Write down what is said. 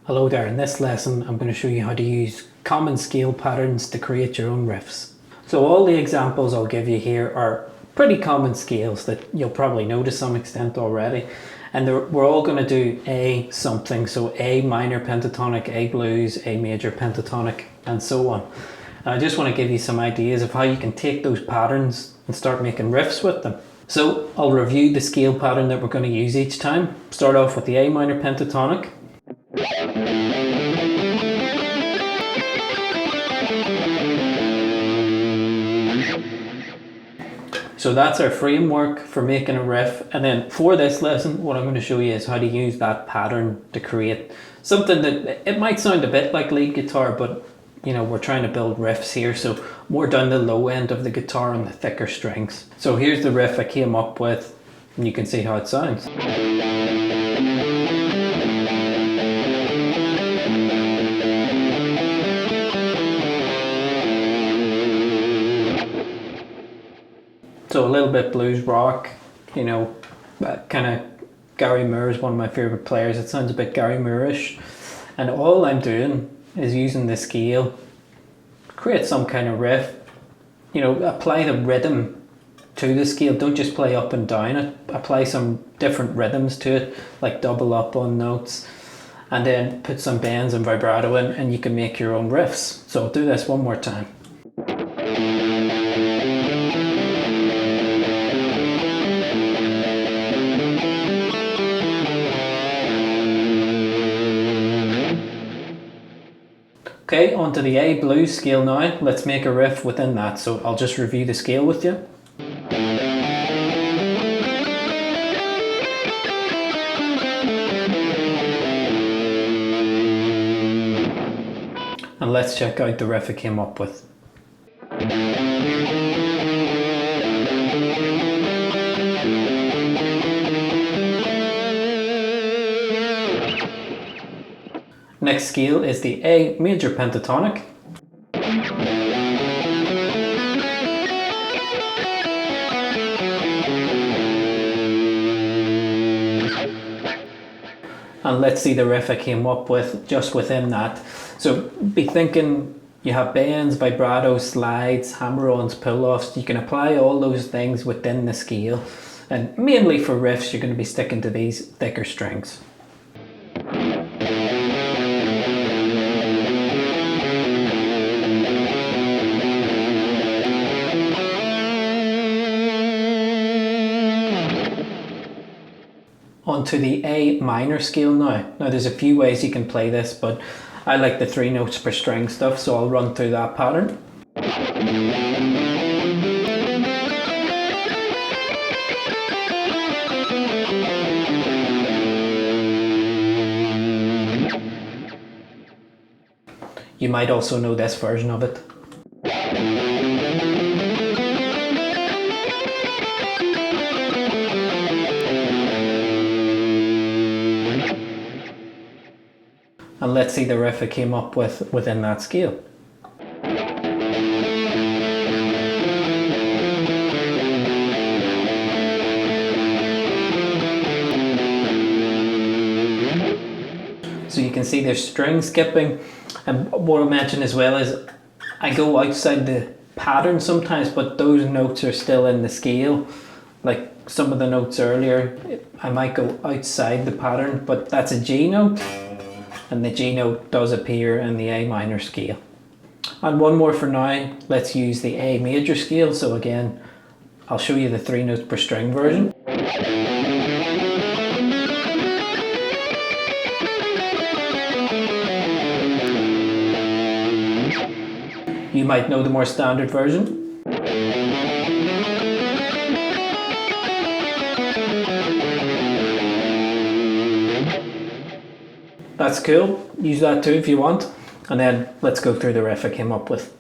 Hello there, in this lesson I'm going to show you how to use common scale patterns to create your own riffs. So all the examples I'll give you here are pretty common scales that you'll probably know to some extent already, and we're all going to do A something, so A minor pentatonic, A blues, A major pentatonic, and so on. And I just want to give you some ideas of how you can take those patterns and start making riffs with them. So I'll review the scale pattern that we're going to use each time. Start off with the A minor pentatonic. So that's our framework for making a riff, and then for this lesson what I'm going to show you is how to use that pattern to create something that it might sound a bit like lead guitar, but you know, we're trying to build riffs here, so more down the low end of the guitar on the thicker strings. So here's the riff I came up with, and you can see how it sounds. So a little bit blues rock, you know, kind of Gary Moore is one of my favourite players. It sounds a bit Gary Moore-ish. And all I'm doing is using the scale, create some kind of riff, you know, apply the rhythm to the scale. Don't just play up and down it. Apply some different rhythms to it, like double up on notes, and then put some bends and vibrato in, and you can make your own riffs. So I'll do this one more time. Okay, onto the A blues scale now. Let's make a riff within that. So I'll just review the scale with you. And let's check out the riff I came up with. Next scale is the A major pentatonic. And let's see the riff I came up with just within that. So be thinking you have bends, vibrato, slides, hammer-ons, pull-offs. You can apply all those things within the scale. And mainly for riffs, you're going to be sticking to these thicker strings. Onto the A minor scale now. Now there's a few ways you can play this, but I like the 3 notes per string stuff, so I'll run through that pattern. You might also know this version of it. And let's see the riff I came up with within that scale. So you can see there's string skipping, and what I mentioned as well is I go outside the pattern sometimes, but those notes are still in the scale. Like some of the notes earlier, I might go outside the pattern, but that's a G note. And the G note does appear in the A minor scale. And one more for now, let's use the A major scale. So again, I'll show you the 3 notes per string version. You might know the more standard version. That's cool, use that too if you want. And then let's go through the riff I came up with.